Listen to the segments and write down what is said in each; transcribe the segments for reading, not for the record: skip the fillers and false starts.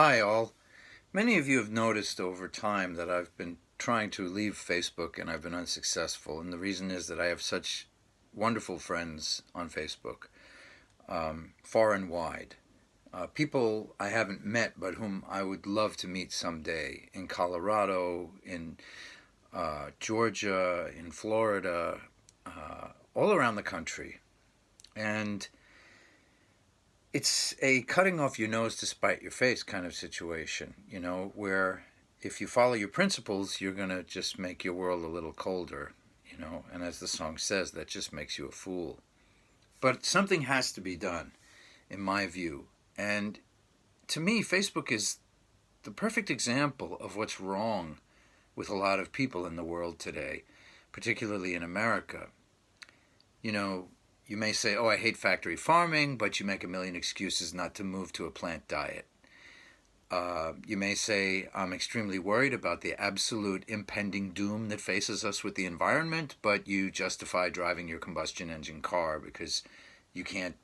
Hi, all. Many of you have noticed over time that I've been trying to leave Facebook and I've been unsuccessful. And the reason is that I have such wonderful friends on Facebook, far and wide. People I haven't met but whom I would love to meet someday in Colorado, in Georgia, in Florida, all around the country. And it's a cutting off your nose to spite your face kind of situation, where if you follow your principles, you're going to just make your world a little colder, and as the song says, that just makes you a fool. But something has to be done, in my view. And to me, Facebook is the perfect example of what's wrong with a lot of people in the world today, particularly in America. You know, you may say, oh, I hate factory farming, but you make a million excuses not to move to a plant diet. You may say, I'm extremely worried about the absolute impending doom that faces us with the environment, but you justify driving your combustion engine car because you can't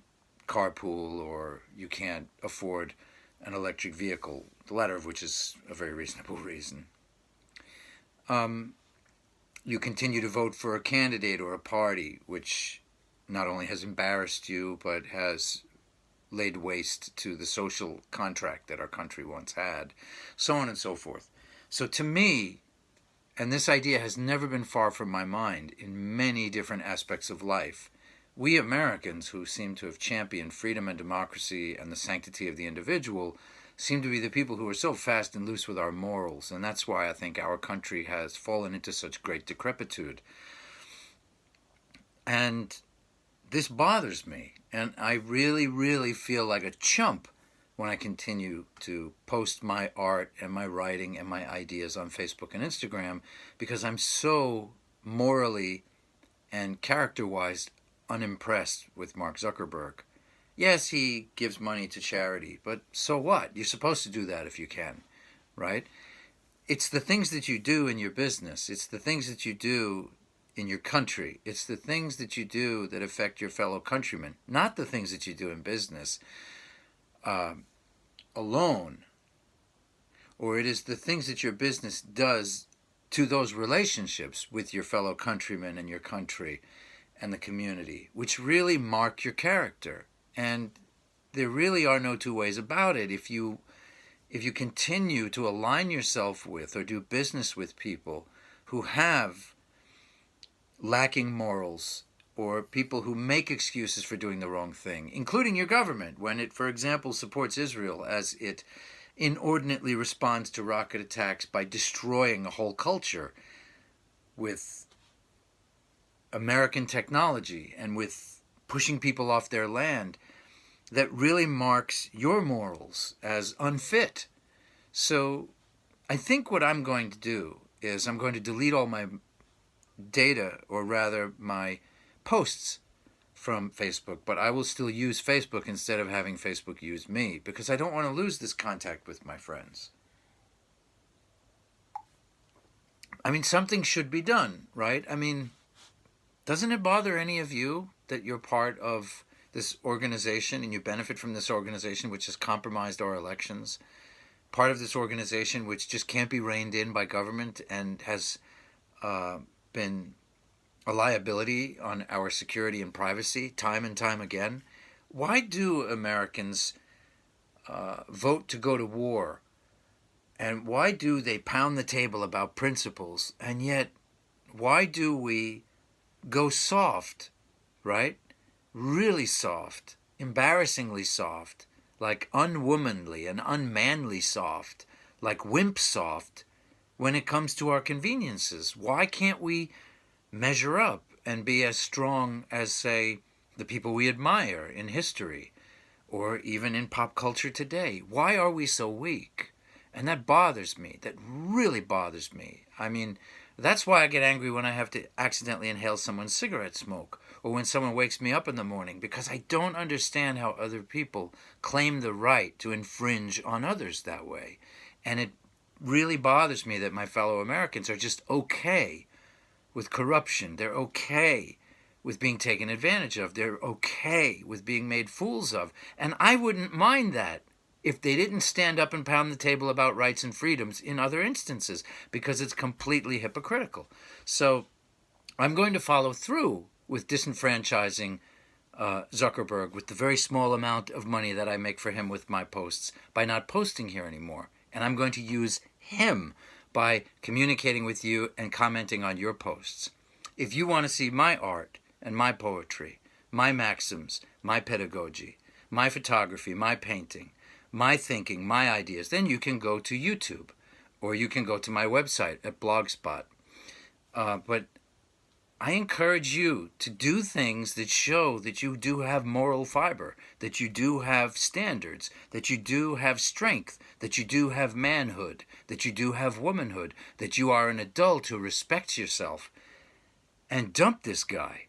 carpool or you can't afford an electric vehicle, the latter of which is a very reasonable reason. You continue to vote for a candidate or a party which not only has embarrassed you, but has laid waste to the social contract that our country once had, so on and so forth. So to me, and this idea has never been far from my mind in many different aspects of life, we Americans who seem to have championed freedom and democracy and the sanctity of the individual seem to be the people who are so fast and loose with our morals, and that's why I think our country has fallen into such great decrepitude. And this bothers me, and I really, really feel like a chump when I continue to post my art and my writing and my ideas on Facebook and Instagram because I'm so morally and character-wise unimpressed with Mark Zuckerberg. Yes, he gives money to charity, but so what? You're supposed to do that if you can, right? It's the things that you do in your business. It's the things that you do in your country. It's the things that you do that affect your fellow countrymen, not the things that you do in business alone. Or it is the things that your business does to those relationships with your fellow countrymen and your country and the community, which really mark your character. And there really are no two ways about it. If you continue to align yourself with or do business with people who have lacking morals or people who make excuses for doing the wrong thing, including your government when it, for example, supports Israel as it inordinately responds to rocket attacks by destroying a whole culture with American technology and with pushing people off their land, that really marks your morals as unfit. So I think what I'm going to do is I'm going to delete all my data, or rather my posts from Facebook, but I will still use Facebook instead of having Facebook use me because I don't want to lose this contact with my friends. I mean, something should be done, right? I mean, doesn't it bother any of you that you're part of this organization and you benefit from this organization which has compromised our elections? Part of this organization which just can't be reined in by government and has been a liability on our security and privacy time and time again? Why do Americans vote to go to war? And why do they pound the table about principles? And yet, why do we go soft, right? Really soft, embarrassingly soft, like unwomanly and unmanly soft, like wimp soft when it comes to our conveniences? Why can't we measure up and be as strong as, say, the people we admire in history or even in pop culture today? Why are we so weak? And that bothers me. That really bothers me. I mean, that's why I get angry when I have to accidentally inhale someone's cigarette smoke or when someone wakes me up in the morning, because I don't understand how other people claim the right to infringe on others that way. And it really bothers me that my fellow Americans are just okay with corruption. They're okay with being taken advantage of. They're okay with being made fools of. And I wouldn't mind that if they didn't stand up and pound the table about rights and freedoms in other instances, because it's completely hypocritical. So I'm going to follow through with disenfranchising Zuckerberg with the very small amount of money that I make for him with my posts by not posting here anymore. And I'm going to use him by communicating with you and commenting on your posts. If you want to see my art and my poetry, my maxims, my pedagogy, my photography, my painting, my thinking, my ideas, then you can go to YouTube or you can go to my website at Blogspot. But I encourage you to do things that show that you do have moral fiber, that you do have standards, that you do have strength, that you do have manhood, that you do have womanhood, that you are an adult who respects yourself. And dump this guy.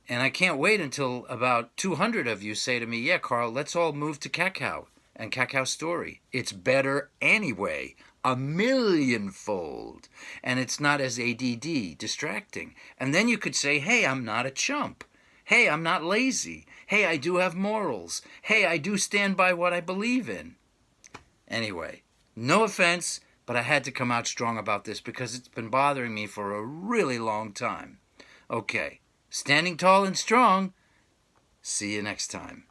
And I can't wait until about 200 of you say to me, yeah, Carl, let's all move to Kakao and Kakao Story. It's better anyway. A millionfold. And it's not as ADD, distracting. And then you could say, hey, I'm not a chump. Hey, I'm not lazy. Hey, I do have morals. Hey, I do stand by what I believe in. Anyway, no offense, but I had to come out strong about this because it's been bothering me for a really long time. Okay, standing tall and strong. See you next time.